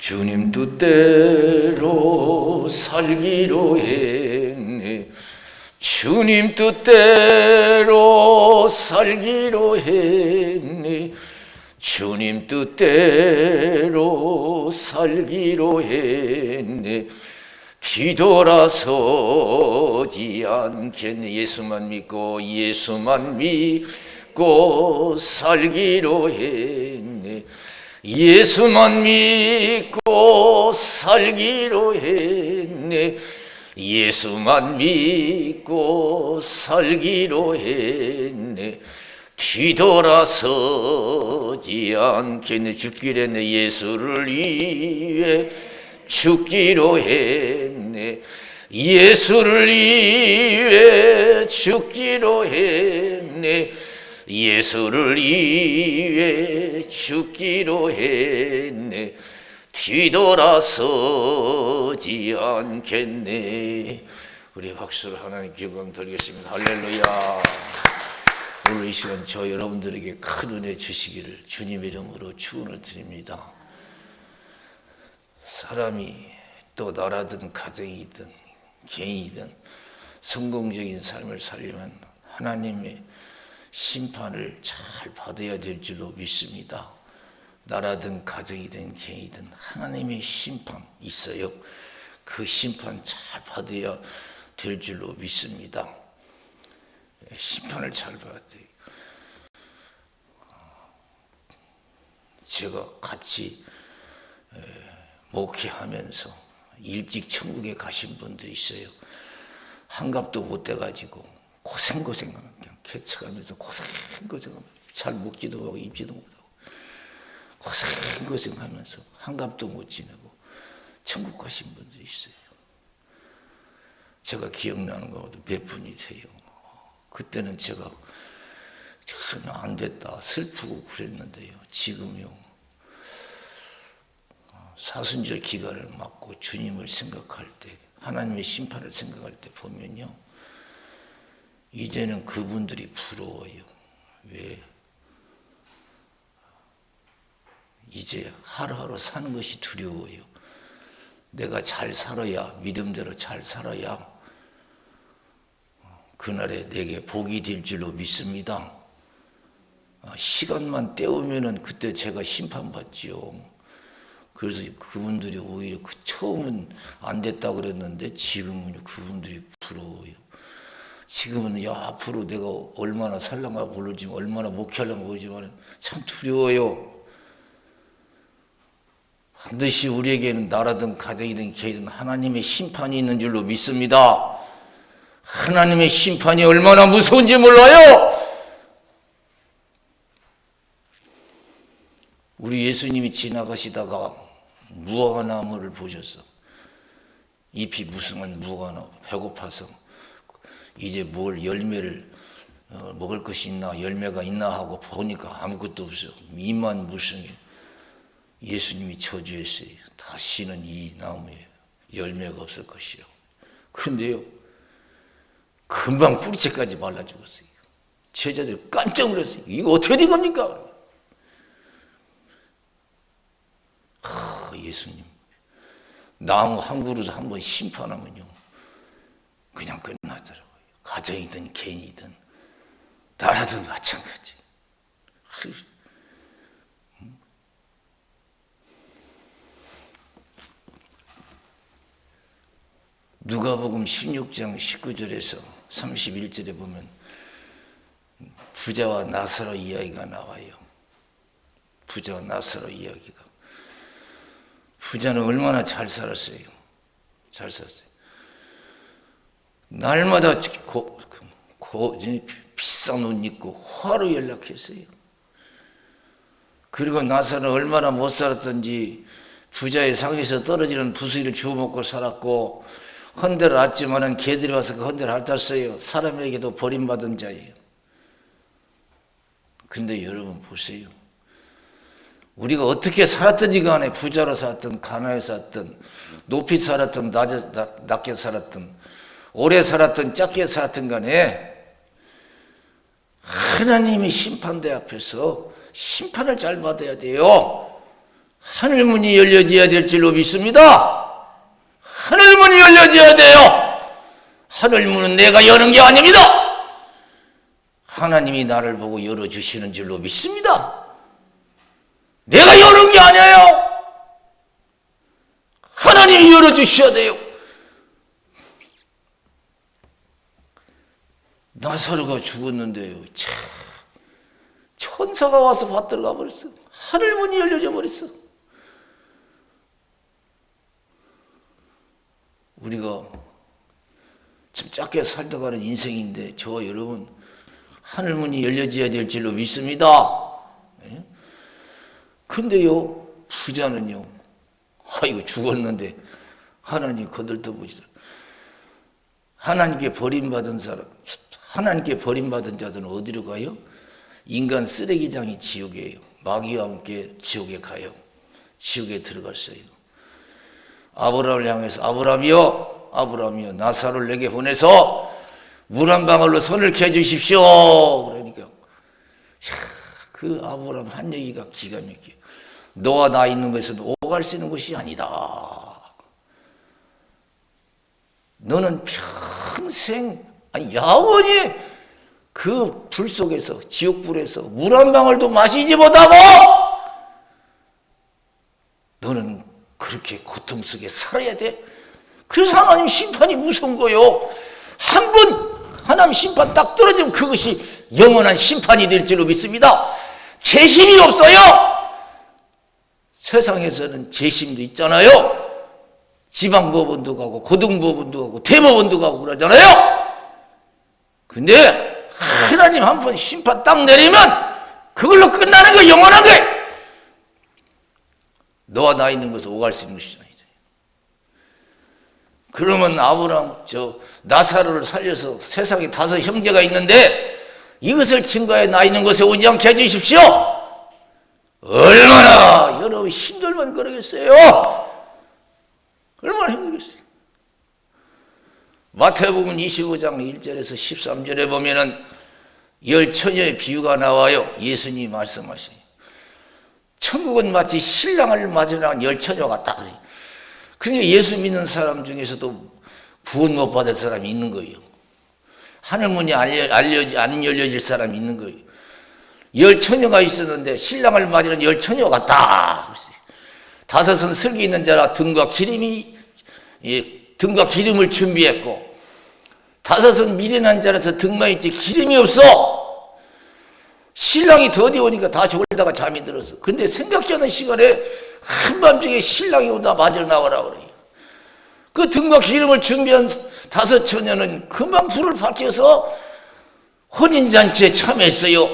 주님 뜻대로 살기로 했네. 주님 뜻대로 살기로 했네. 주님 뜻대로 살기로 했네. 뒤돌아서지 않겠네. 예수만 믿고 살기로 했네. 예수만 믿고 살기로 했네. 예수만 믿고 살기로 했네. 뒤돌아서지 않겠네. 죽기로 했네. 예수를 위해 죽기로 했네. 예수를 위해 죽기로 했네. 예수를 위해 죽기로 했네. 뒤돌아서지 않겠네. 우리 박수로 하나님께 영광 드리겠습니다. 할렐루야. 오늘 이 시간 저 여러분들에게 큰 은혜 주시기를 주님 이름으로 축원을 드립니다. 사람이 또 나라든 가정이든 개인이든 성공적인 삶을 살려면 하나님의 심판을 잘 받아야 될 줄로 믿습니다. 나라든 가정이든 개인이든 하나님의 심판 있어요. 그 심판 잘 받아야 될 줄로 믿습니다. 심판을 잘 받아야 돼요. 제가 같이 목회하면서 일찍 천국에 가신 분들이 있어요. 한갑도 못 돼가지고 고생하면 그냥 개척하면서 고생하면 잘 먹지도 못하고 입지도 못하고 고생하면서 한갑도 못 지내고 천국 가신 분들이 있어요. 제가 기억나는 것도 몇 분이 돼요. 그때는 제가 전혀 안 됐다 슬프고 그랬는데요. 지금요 사순절 기간을 맞고 주님을 생각할 때, 하나님의 심판을 생각할 때 보면요, 이제는 그분들이 부러워요. 왜? 이제 하루하루 사는 것이 두려워요. 내가 잘 살아야, 믿음대로 잘 살아야 그날에 내게 복이 될 줄로 믿습니다. 시간만 때우면은 그때 제가 심판받지요. 그래서 그분들이 오히려 처음은 안 됐다고 그랬는데 지금은 그분들이 부러워요. 지금은 야 앞으로 내가 얼마나 살랑가 모르지만 얼마나 목회하려고 모르지만 참 두려워요. 반드시 우리에게는 나라든 가정이든 개이든 하나님의 심판이 있는 줄로 믿습니다. 하나님의 심판이 얼마나 무서운지 몰라요. 우리 예수님이 지나가시다가 무화과나무를 보셨어. 잎이 무성한 무화과나무, 배고파서 이제 뭘 열매를 먹을 것이 있나 열매가 있나 하고 보니까 아무것도 없어. 잎만 무성해. 예수님이 저주했어요. 다시는 이 나무에 열매가 없을 것이요. 그런데요 금방 뿌리채까지 말라 죽었어요. 제자들 깜짝 놀랐어요. 이거 어떻게 된 겁니까? 예수님, 나무 한 그릇 한번 심판하면요 그냥 끝나더라고요. 가정이든 개인이든 나라든 마찬가지. 누가복음 16장 19절에서 31절에 보면 부자와 나사로 이야기가 나와요. 부자와 나사로 이야기가. 부자는 얼마나 잘 살았어요. 잘 살았어요. 날마다 비싼 옷 입고 화로 연락했어요. 그리고 나사로는 얼마나 못 살았던지 부자의 상에서 떨어지는 부수리를 주워 먹고 살았고 헌대를 앓지만은 개들이 와서 그 헌대를 핥았어요. 사람에게도 버림받은 자예요. 근데 여러분 보세요. 우리가 어떻게 살았든지 간에 부자로 살았든 가난하게 살았든 높이 살았든 낮게 살았든 오래 살았든 짧게 살았든 간에 하나님이 심판대 앞에서 심판을 잘 받아야 돼요. 하늘문이 열려져야 될 줄로 믿습니다. 하늘문이 열려져야 돼요. 하늘문은 내가 여는 게 아닙니다. 하나님이 나를 보고 열어주시는 줄로 믿습니다. 내가 여는 게 아니에요. 하나님이 열어주셔야 돼요. 나사로가 죽었는데요. 참, 천사가 와서 받들어 가버렸어. 하늘문이 열려져 버렸어. 우리가 참 짧게 살다 가는 인생인데 저와 여러분 하늘문이 열려져야 될 줄로 믿습니다. 예? 근데요 부자는요 아이고 죽었는데 하나님 거들떠보시더라. 하나님께 버림받은 사람, 하나님께 버림받은 자들은 어디로 가요? 인간 쓰레기장이 지옥이에요. 마귀와 함께 지옥에 가요. 지옥에 들어갔어요. 아브라함을 향해서 아브라함이여 아브라함이여 나사로를 내게 보내서 물 한 방울로 손을 캐주십시오. 그러니까 그 아브라함 한 얘기가 기가 막혀요. 너와 나 있는 것은 오갈 수 있는 것이 아니다. 너는 평생 아니 야원히 그 불 속에서 지옥불에서 물 한 방울도 마시지 못하고 너는 그렇게 고통 속에 살아야 돼. 그래서 하나님 심판이 무서운 거요. 한 번 하나님 심판 딱 떨어지면 그것이 영원한 심판이 될 줄로 믿습니다. 재심이 없어요. 세상에서는 재심도 있잖아요. 지방법원도 가고 고등법원도 가고 대법원도 가고 그러잖아요. 근데 하나님 한 번 심판 딱 내리면 그걸로 끝나는 거 영원한 거예요. 너와 나 있는 것을 오갈 수 있는 것이잖아요. 그러면 아브라함 나사로를 살려서 세상에 5 형제가 있는데 이것을 증거해 나 있는 곳에 오지 않게 해주십시오. 얼마나 여러분 힘들면 그러겠어요. 얼마나 힘들겠어요. 마태복음 25장 1절에서 13절에 보면은 10처녀의 비유가 나와요. 예수님이 말씀하셔요. 천국은 마치 신랑을 맞으려는 10처녀 같다 그래요. 그러니까 예수 믿는 사람 중에서도 구원 못 받을 사람이 있는 거예요. 하늘문이 안 열려질 사람이 있는 거예요. 10처녀가 있었는데 신랑을 맞으는 10처녀 같다. 5은 슬기 있는 자라 등과 기름을 준비했고 5은 미련한 자라서 등만 있지 기름이 없어. 신랑이 더디 오니까 다 졸다가 잠이 들었어. 근데 생각지 않은 시간에 한밤중에 신랑이 오다 맞으러 나오라 그래요. 그 등과 기름을 준비한 5 처녀는 금방 불을 밝혀서 혼인잔치에 참여했어요.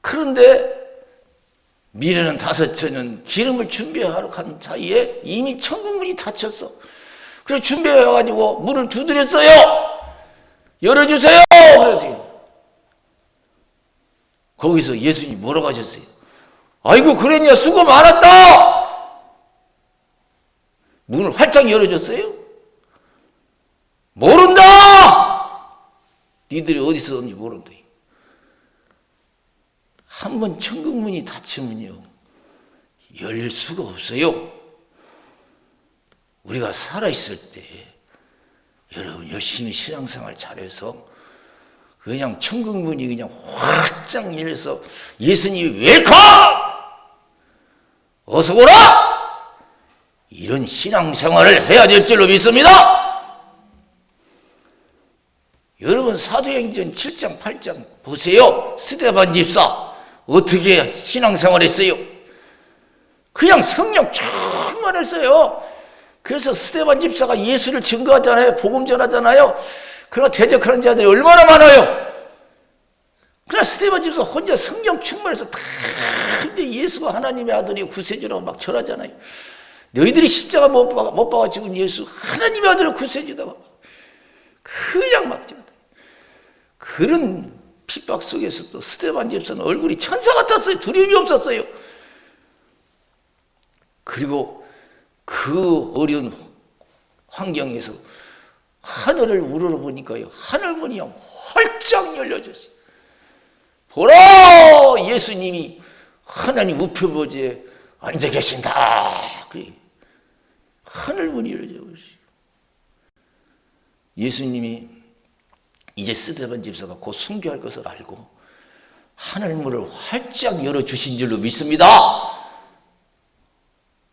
그런데 미래는 5 처녀는 기름을 준비하러 간 사이에 이미 천국문이 닫혔어. 그래서 준비해가지고 문을 두드렸어요. 열어주세요. 그랬어요. 거기서 예수님이 뭐라고 하셨어요? 아이고 그랬냐 수고 많았다. 문을 활짝 열어줬어요. 모른다. 니들이 어디서 온지 모른다. 한번 천국문이 닫히면요 열릴 수가 없어요. 우리가 살아있을 때 여러분 열심히 신앙생활 잘해서 그냥 천국문이 그냥 활짝 열려서 예수님이 웰컴! 어서 오라! 이런 신앙생활을 해야 될 줄로 믿습니다. 여러분 사도행전 7장 8장 보세요. 스데반 집사 어떻게 신앙생활했어요? 그냥 성령 충만했어요. 그래서 스데반 집사가 예수를 증거하잖아요. 복음 전하잖아요. 그러나 대적하는 자들이 얼마나 많아요. 그러나 스데반 집사 혼자 성령 충만해서 다 근데 예수가 하나님의 아들이 구세주라고 막 절하잖아요. 너희들이 십자가 못 박아 지금 예수 하나님의 아들을 구세주다가 그냥 막 절하다. 그런 핍박 속에서도 스데반 집사는 얼굴이 천사 같았어요. 두려움이 없었어요. 그리고 그 어려운 환경에서 하늘을 우러러보니까요 하늘문이 활짝 열려졌어요. 보라 예수님이 하나님 우편보좌에 앉아 계신다. 그래. 하늘문이 열려져 버렸어요. 예수님이 이제 스데반 집사가 곧 순교할 것을 알고 하늘문을 활짝 열어주신 줄로 믿습니다.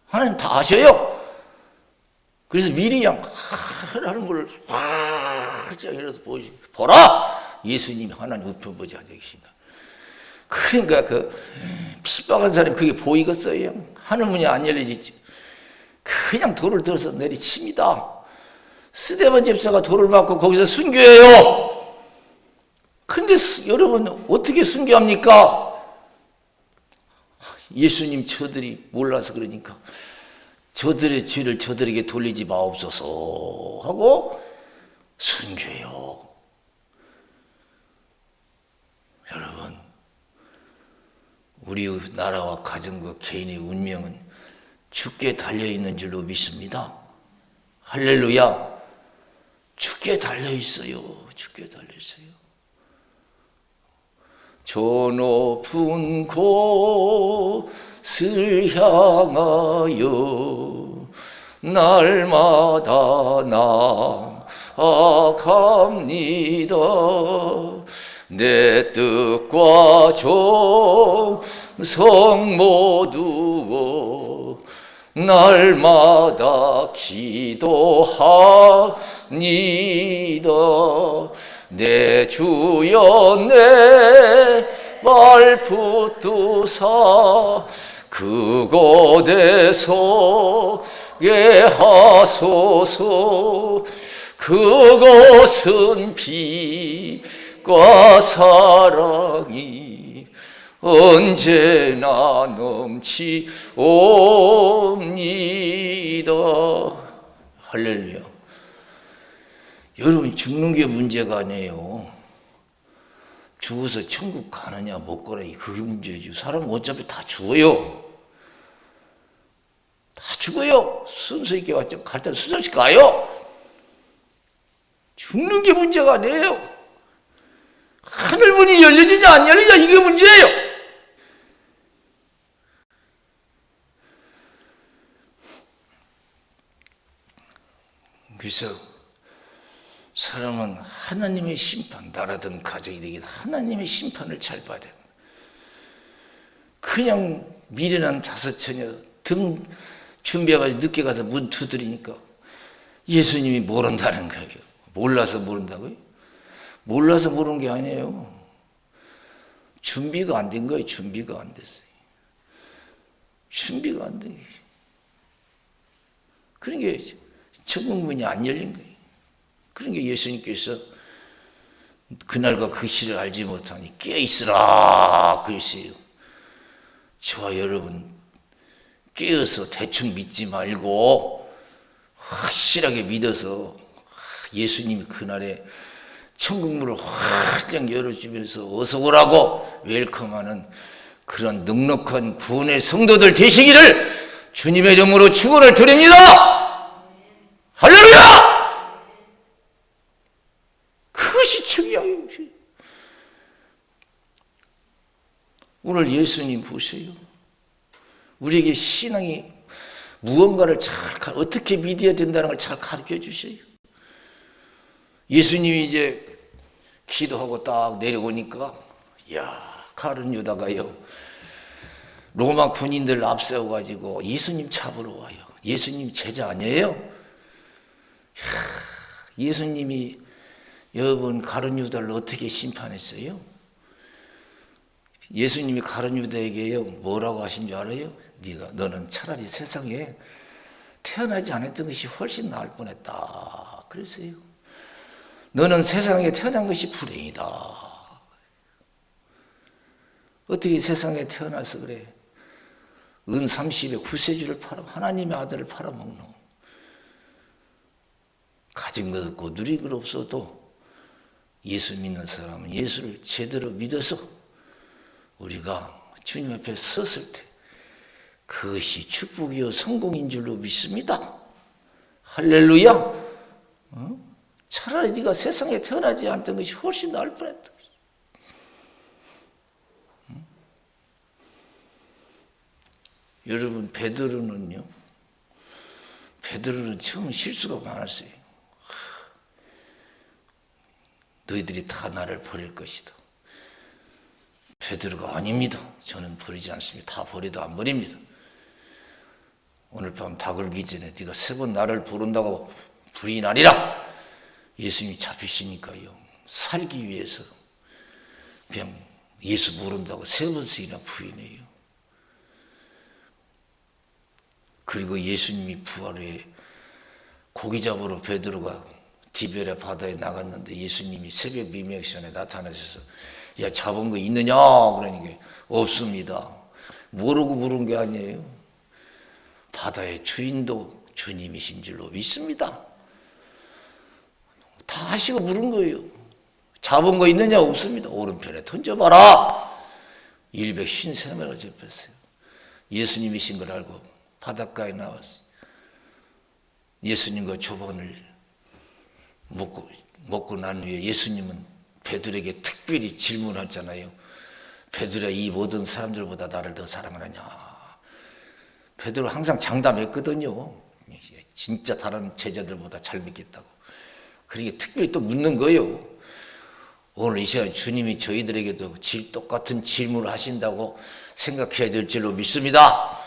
하나님 다 아셔요. 그래서 미리 그냥 하늘문을 활짝 열어서 보시고, 보라! 예수님이 하나님 우편보좌에 앉아 계신다. 그러니까 그 핍박한 사람이 그게 보이겠어요? 하늘문이 안 열려지지. 그냥 돌을 들어서 내리칩니다. 스데반 집사가 돌을 맞고 거기서 순교해요. 근데 여러분 어떻게 순교합니까? 예수님 저들이 몰라서 그러니까 저들의 죄를 저들에게 돌리지 마옵소서 하고 순교해요. 여러분, 우리 나라와 가정과 개인의 운명은 주께 달려있는 줄로 믿습니다. 할렐루야. 주께 달려있어요. 주께 달려있어요. 저 높은 곳을 향하여 날마다 나아갑니다. 내 뜻과 정성 모두 날마다 기도합니다. 내 주여 내 발 붙드사 그곳에 서게 하소서. 그곳은 빛과 사랑이 언제나 넘치옵니다. 할렐루야. 여러분, 죽는 게 문제가 아니에요. 죽어서 천국 가느냐 못 가느냐 그게 문제죠. 사람은 어차피 다 죽어요. 다 죽어요. 순서 있게 왔죠. 갈 때는 순서씩 가요. 죽는 게 문제가 아니에요. 하늘문이 열려지냐 안 열리냐 이게 문제예요. 그래서 사람은 하나님의 심판, 나라든 가정이 되긴 하나님의 심판을 잘 봐야 돼요. 그냥 미련한 다섯 처녀 등 준비해가지고 늦게 가서 문 두드리니까 예수님이 모른다는 거예요. 몰라서 모른다고요? 몰라서 모르는 게 아니에요. 준비가 안 된 거예요. 준비가 안 됐어요. 준비가 안 된 거예요. 그러니까 천국문이 안 열린 거예요. 그러니까 예수님께서 그날과 그 시를 알지 못하니 깨어있으라 그랬어요. 저와 여러분 깨어서 대충 믿지 말고 확실하게 믿어서 예수님이 그날에 천국문을 활짝 열어주면서 어서 오라고 웰컴하는 그런 넉넉한 구원의 성도들 되시기를 주님의 이름으로 축원을 드립니다. 할렐루야! 그것이 중요해요. 오늘 예수님 보세요. 우리에게 신앙이 무언가를 잘 어떻게 믿어야 된다는 걸 잘 가르쳐 주세요. 예수님이 이제 기도하고 딱 내려오니까 가룟 유다가요 로마 군인들 앞세워가지고 예수님 잡으러 와요. 예수님 제자 아니에요? 예수님이 여러분 가룟 유다를 어떻게 심판했어요? 예수님이 가룟 유다에게요 뭐라고 하신 줄 알아요? 너는 차라리 세상에 태어나지 않았던 것이 훨씬 나을 뻔했다 그랬어요. 너는 세상에 태어난 것이 불행이다. 어떻게 세상에 태어나서 그래? 은 30에 구세주를 팔아 하나님의 아들을 팔아먹노. 가진 것 없고 누린 것 없어도 예수 믿는 사람은 예수를 제대로 믿어서 우리가 주님 앞에 섰을 때 그것이 축복이요 성공인 줄로 믿습니다. 할렐루야. 차라리 네가 세상에 태어나지 않던 것이 훨씬 나을 뻔했다. 여러분, 베드로는 처음 실수가 많았어요. 너희들이 다 나를 버릴 것이다. 베드로가 아닙니다. 저는 버리지 않습니다. 다 버려도 안 버립니다. 오늘 밤 다 걸기 전에 네가 3번 나를 부른다고 부인하리라. 예수님이 잡히시니까요. 살기 위해서 그냥 예수 모른다고 3번씩이나 부인해요. 그리고 예수님이 부활 후에 고기 잡으러 베드로가 디베랴 바다에 나갔는데 예수님이 새벽 미명 시간에 나타나셔서 야, 잡은 거 있느냐? 그러니까 없습니다. 모르고 물은 게 아니에요. 바다의 주인도 주님이신 줄로 믿습니다. 다 하시고 물은 거예요. 잡은 거 있느냐? 없습니다. 오른편에 던져봐라. 153마리가 잡혔어요. 예수님이신 걸 알고 바닷가에 나왔어요. 예수님과 조반을 먹고 난 후에 예수님은 베드로에게 특별히 질문하잖아요. 베드로야, 이 모든 사람들보다 나를 더 사랑하느냐? 베드로 항상 장담했거든요. 진짜 다른 제자들보다 잘 믿겠다고. 그러니까 특별히 또 묻는 거예요. 오늘 이 시간 주님이 저희들에게도 똑같은 질문을 하신다고 생각해야 될 줄로 믿습니다.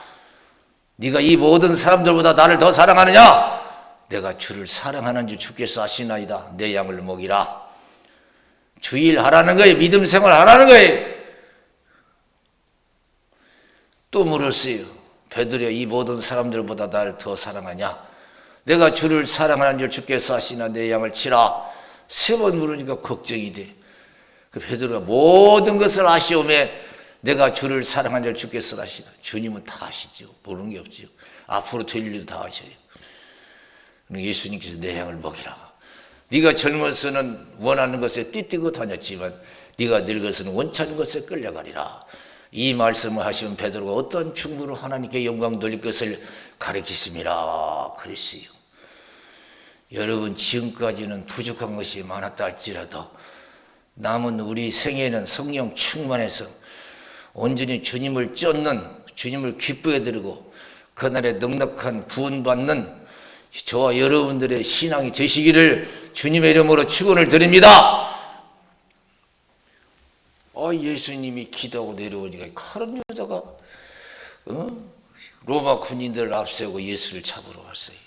네가 이 모든 사람들보다 나를 더 사랑하느냐? 내가 주를 사랑하는 줄 주께서 아시나이다. 내 양을 먹이라. 주일 하라는 거예요. 믿음 생활 하라는 거예요. 또 물었어요. 베드로야, 이 모든 사람들보다 나를 더 사랑하냐? 내가 주를 사랑하는 줄 주께서 아시나 내 양을 치라. 3번 물으니까 걱정이 돼. 그 베드로가 모든 것을 아시오매 내가 주를 사랑하는 줄 주께서 아시나. 주님은 다 아시죠. 모르는 게 없죠. 앞으로 될 일도 다 아셔요. 예수님께서 내 양을 먹이라. 네가 젊어서는 원하는 것에 띠띠고 다녔지만 네가 늙어서는 원치 않은 것에 끌려가리라. 이 말씀을 하시면 베드로가 어떤 충분으로 하나님께 영광 돌릴 것을 가르치심이라 그랬어요. 여러분, 지금까지는 부족한 것이 많았다 할지라도 남은 우리 생애는 성령 충만해서 온전히 주님을 쫓는, 주님을 기쁘게 드리고 그날에 넉넉한 구원받는 저와 여러분들의 신앙이 되시기를 주님의 이름으로 축원을 드립니다. 예수님이 기도하고 내려오니까 칼은 여자가 로마 군인들을 앞세우고 예수를 잡으러 왔어요.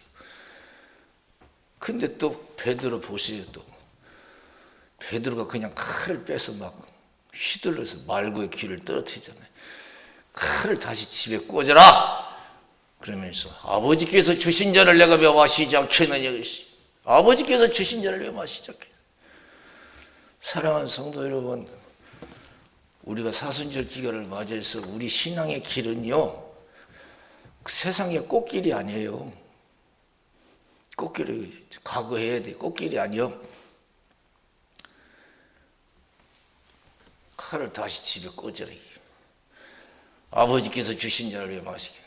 근데 또 베드로 보세요. 또 베드로가 그냥 칼을 빼서 막 휘둘러서 말고의 귀를 떨어뜨리잖아요. 칼을 다시 집에 꽂아라. 그러면서 아버지께서 주신 자를 내가 멸하시지 않겠느냐 그랬어요. 아버지께서 주신 자를 멸하시지 않겠느냐. 사랑하는 성도 여러분, 우리가 사순절 기간을 맞이해서 우리 신앙의 길은요, 세상의 꽃길이 아니에요. 꽃길을 각오해야 돼. 꽃길이 아니요. 칼을 다시 집에 꽂아라. 아버지께서 주신 자를 멸하시게.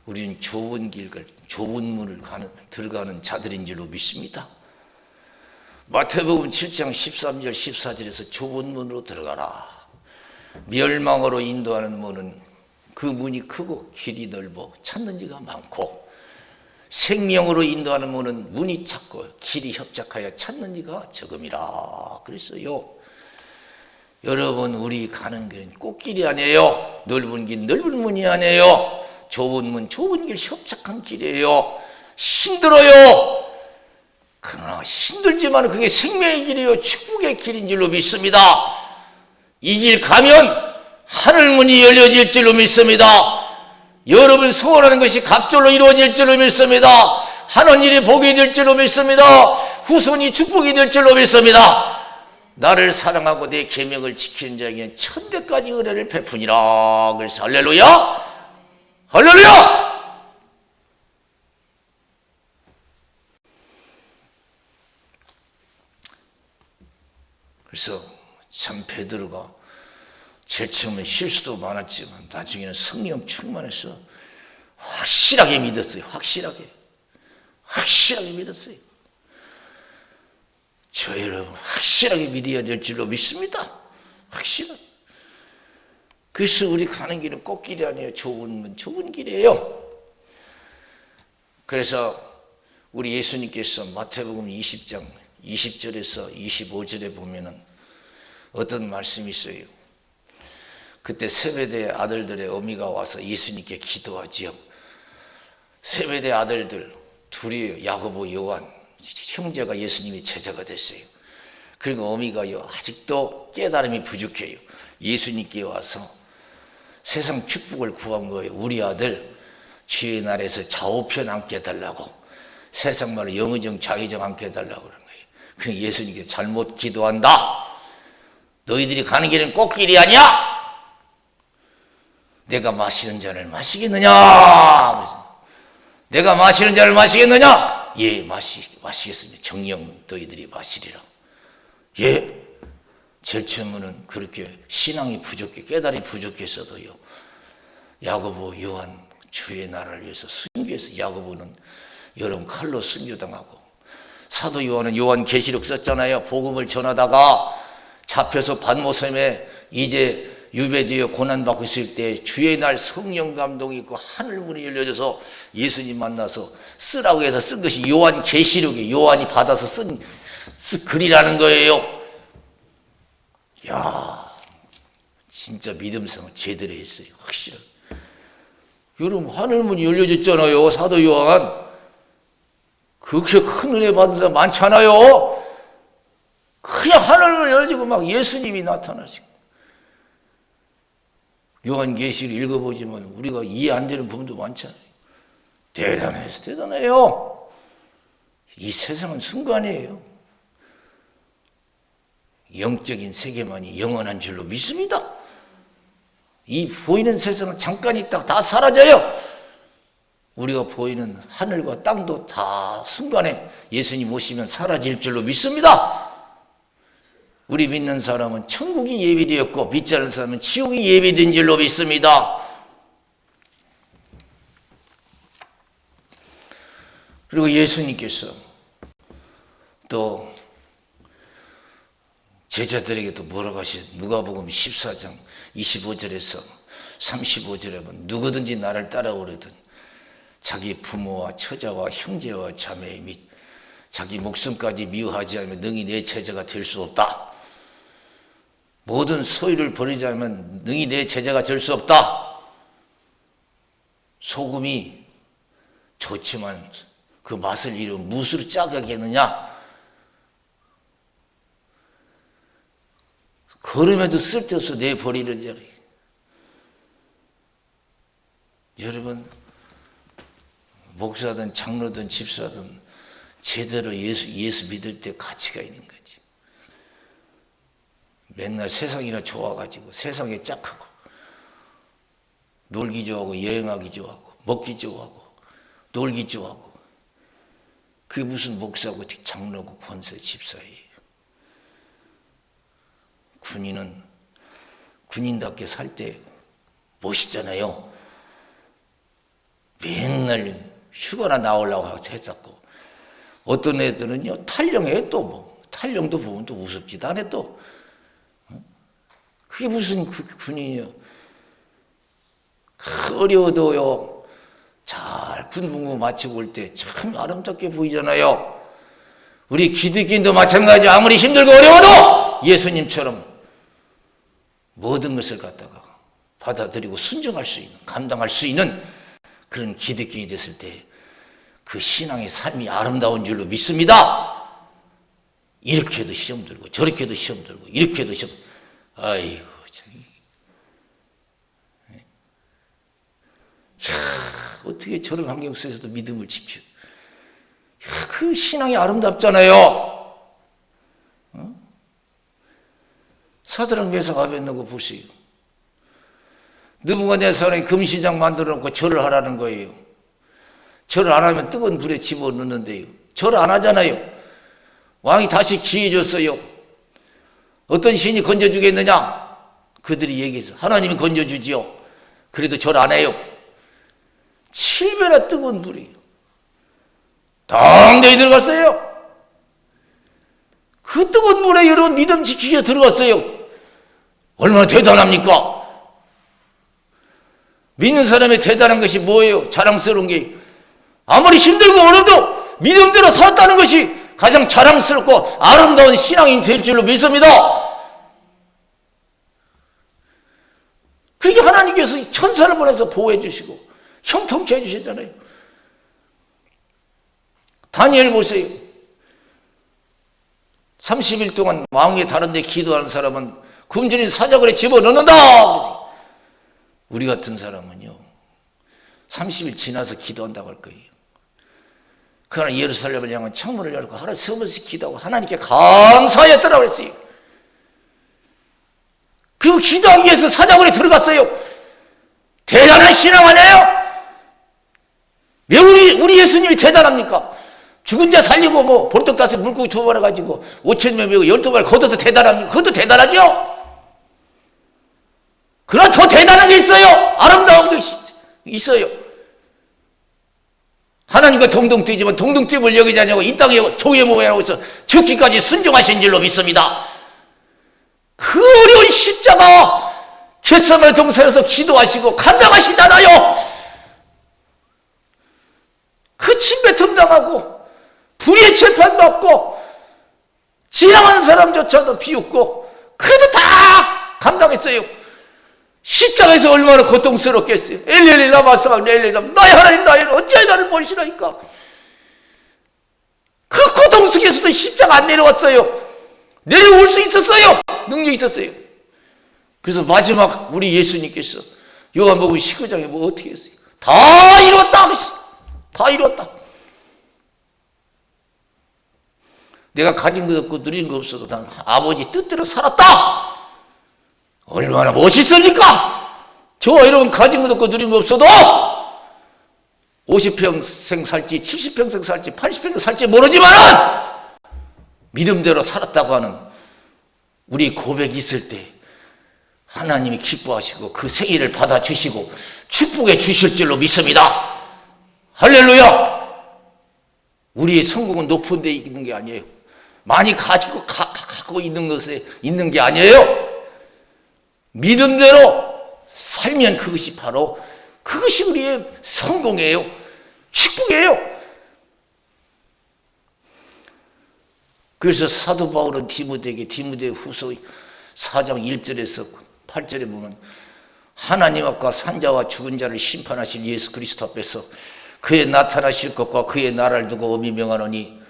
우리는 좁은 길을, 좁은 문을 들어가는 자들인 줄로 믿습니다. 마태복음 7장 13절 14절에서 좁은 문으로 들어가라. 멸망으로 인도하는 문은 그 문이 크고 길이 넓어 찾는 이가 많고, 생명으로 인도하는 문은 문이 작고 길이 협착하여 찾는 이가 적음이라 그랬어요. 여러분, 우리 가는 길은 꽃길이 아니에요. 넓은 길, 넓은 문이 아니에요. 좁은 문, 좁은 길, 협착한 길이에요. 힘들어요. 그러나 힘들지만 그게 생명의 길이에요. 축복의 길인 줄로 믿습니다. 이 길 가면 하늘문이 열려질 줄로 믿습니다. 여러분 소원하는 것이 갑절로 이루어질 줄로 믿습니다. 하는 일이 복이 될 줄로 믿습니다. 후손이 축복이 될 줄로 믿습니다. 나를 사랑하고 내 계명을 지키는 자에게는 천대까지 은혜를 베푸니라. 그래서 할렐루야, 할렐루야. 그래서 참 베드로가 제일 처음에 실수도 많았지만 나중에는 성령 충만해서 확실하게 믿었어요. 확실하게 믿었어요. 저 여러분 확실하게 믿어야 될 줄로 믿습니다. 확실하게. 그래서 우리 가는 길은 꽃길이 아니에요. 좁은 길이에요. 그래서 우리 예수님께서 마태복음 20장 20절에서 25절에 보면은 어떤 말씀이 있어요. 그때 세베대 아들들의 어미가 와서 예수님께 기도하지요. 세베대 아들들 둘이에요. 야고보, 요한 형제가 예수님의 제자가 됐어요. 그리고 어미가요 아직도 깨달음이 부족해요. 예수님께 와서 세상 축복을 구한 거예요. 우리 아들 주의 날에서 좌우편 앉게 해달라고, 세상 말로 영의정 좌의정 앉게 해달라고 그런 거예요. 그러니까 예수님께 잘못 기도한다. 너희들이 가는 길은 꽃길이 아니야. 내가 마시는 잔을 마시겠느냐? 내가 마시는 잔을 마시겠느냐? 예, 마시겠습니다. 정녕 너희들이 마시리라. 예, 제일 처음에는 그렇게 신앙이 부족해, 깨달음이 부족했어도요, 야고보, 요한 주의 나라를 위해서 순교해서, 야고보는 여러분 칼로 순교당하고, 사도 요한은 요한계시록 썼잖아요. 복음을 전하다가 잡혀서 반모섬에 이제 유배되어 고난받고 있을 때 주의 날 성령 감동이 있고 하늘문이 열려져서 예수님 만나서 쓰라고 해서 쓴 것이 요한계시록이에요. 요한이 받아서 쓴 글이라는 거예요. 야, 진짜 믿음생활 제대로 했어요. 확실하게. 여러분, 하늘문이 열려졌잖아요. 사도 요한. 그렇게 큰 은혜 받은 사람 많잖아요. 그냥 하늘문이 열려지고 막 예수님이 나타나시고. 요한계시를 읽어보지만 우리가 이해 안 되는 부분도 많잖아요. 대단해요. 이 세상은 순간이에요. 영적인 세계만이 영원한 줄로 믿습니다. 이 보이는 세상은 잠깐 있다가 다 사라져요. 우리가 보이는 하늘과 땅도 다 순간에 예수님 오시면 사라질 줄로 믿습니다. 우리 믿는 사람은 천국이 예비되었고 믿지 않는 사람은 지옥이 예비된 줄로 믿습니다. 그리고 예수님께서 또 제자들에게 또 뭐라고 하시죠? 누가복음 14장 25절에서 35절에 보면 누구든지 나를 따라오려든 자기 부모와 처자와 형제와 자매 및 자기 목숨까지 미워하지 않으면 능히 내 제자가 될 수 없다. 모든 소유를 버리지 않으면 능히 내 제자가 될 수 없다. 소금이 좋지만 그 맛을 잃으면 무엇으로 짜게 하겠느냐? 걸음에도 쓸데없어 내버리는 자리. 여러분, 목사든 장로든 집사든 제대로 예수 믿을 때 가치가 있는 거지. 맨날 세상이나 좋아가지고 세상에 짝하고 놀기 좋아하고 여행하기 좋아하고 먹기 좋아하고 놀기 좋아하고, 그게 무슨 목사고 장로고 권사 집사예요. 군인은 군인답게 살 때 멋있잖아요. 맨날 휴가나 나오려고 했었고, 어떤 애들은요 탈영해. 또 뭐 탈영도 보면 또 우습지도 않아. 또 그게 무슨 군인이요. 어려워도요 잘 군복무 마치고 올 때 참 아름답게 보이잖아요. 우리 기독교인도 마찬가지. 아무리 힘들고 어려워도 예수님처럼 모든 것을 갖다가 받아들이고 순종할 수 있는, 감당할 수 있는 그런 기독교인이 됐을 때 그 신앙의 삶이 아름다운 줄로 믿습니다. 이렇게 해도 시험 들고 저렇게 해도 시험 들고 이렇게 해도 시험. 아이고 참. 어떻게 저런 환경 속에서도 믿음을 지켜. 그 신앙이 아름답잖아요. 어? 사드락 메삭 아벳느고 보세요. 느부갓네살이 금시장 만들어 놓고 절을 하라는 거예요. 절을 안 하면 뜨거운 불에 집어넣는데요. 절을 안 하잖아요. 왕이 다시 기회 줬어요. 어떤 신이 건져주겠느냐? 그들이 얘기해서 하나님이 건져주지요. 그래도 절 안 해요. 7배나 뜨거운 불이에요. 당대히 들어갔어요. 그 뜨거운 물에 여러분 믿음 지키게 들어갔어요. 얼마나 대단합니까? 믿는 사람의 대단한 것이 뭐예요? 자랑스러운 게 아무리 힘들고 어려도 믿음대로 살았다는 것이 가장 자랑스럽고 아름다운 신앙이 될 줄로 믿습니다. 그러니까 하나님께서 천사를 보내서 보호해 주시고 형통케 해주셨잖아요. 다니엘 보세요. 30일 동안 왕위에 다른 데 기도하는 사람은 굶주린 사자굴에 집어넣는다. 우리 같은 사람은요 30일 지나서 기도한다고 할 거예요. 그러나 예루살렘을 향한 창문을 열고 하루 3번씩 기도하고 하나님께 감사하였더라고 그랬어요. 그리고 기도하기 위해서 사자굴에 들어갔어요. 대단한 신앙 아니에요? 왜 우리 예수님이 대단합니까? 죽은 자 살리고 뭐 보르떡 다섯 물고기 2번 해가지고 5,000명 메고 12발 걷어서 대단합니까? 그것도 대단하죠? 그러나 더 대단한 게 있어요. 아름다운 것이 있어요. 하나님과 동등 뛰지만 동등 뛰을 여기지 않냐고 이 땅에 종의 모양하고 있어 죽기까지 순종하신 줄로 믿습니다. 그 어려운 십자가 겟세마네 동산에서 기도하시고 감당하시잖아요. 그 침뱉음 당하고 불의의 재판받고 지나간 사람조차도 비웃고 그래도 다 감당했어요. 십자가에서 얼마나 고통스럽겠어요. 엘리엘리 라마 사박다니 엘리엘리 라마 나의 하나님 나의 하나님 어찌하여 나를 버리시나이까. 그 고통 속에서도 십자가 안 내려왔어요. 내려올 수 있었어요. 능력이 있었어요. 그래서 마지막 우리 예수님께서 요한복음 19장에 뭐 어떻게 했어요? 다 이뤘다. 다 이뤘다. 내가 가진 것 없고 누린 것 없어도 난 아버지 뜻대로 살았다. 얼마나 멋있습니까? 저 여러분 가진 것 없고 누린 것 없어도 50평생 살지 70평생 살지 80평생 살지 모르지만은 믿음대로 살았다고 하는 우리 고백이 있을 때 하나님이 기뻐하시고 그 생일을 받아주시고 축복해 주실 줄로 믿습니다. 할렐루야. 우리의 성공은 높은 데 있는 게 아니에요. 많이 갖고 있는 것에 있는 게 아니에요. 믿음대로 살면 그것이 바로 그것이 우리의 성공이에요. 축복이에요. 그래서 사도 바울은 디모데에게 디모데후서 4장 1절에서 8절에 보면 하나님 앞과 산자와 죽은 자를 심판하실 예수 그리스도 앞에서 그의 나타나실 것과 그의 나라를 두고 엄히 명하노니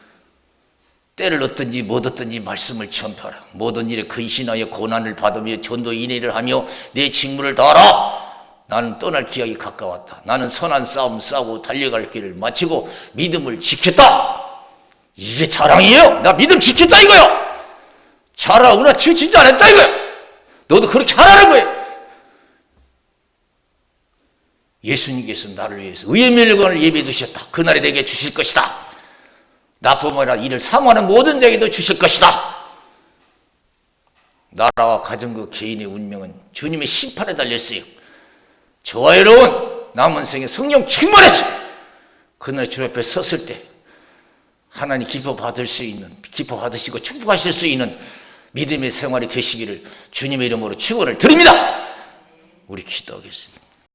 때를 얻든지 못 얻든지 말씀을 전파하라. 모든 일에 근신하여 고난을 받으며 전도 인내를 하며 내 직무를 다하라. 나는 떠날 기약이 가까웠다. 나는 선한 싸움 싸우고 달려갈 길을 마치고 믿음을 지켰다. 이게 자랑이에요. 나 믿음 지켰다 이거요. 자랑으로 진짜 안 했다 이거요. 너도 그렇게 하라는 거예요. 예수님께서 나를 위해서 의의 멸관을 예비해 두셨다. 그날에 내게 주실 것이다. 나뿐만 아니라 이를 사모하는 모든 자에게도 주실 것이다. 나라와 가정과 개인의 운명은 주님의 심판에 달렸어요. 저와 여러분 남은 생에 성령 충만했어요. 그날 주 앞에 섰을 때 하나님 기뻐 받을 수 있는, 기뻐 받으시고 축복하실 수 있는 믿음의 생활이 되시기를 주님의 이름으로 축원을 드립니다. 우리 기도하겠습니다.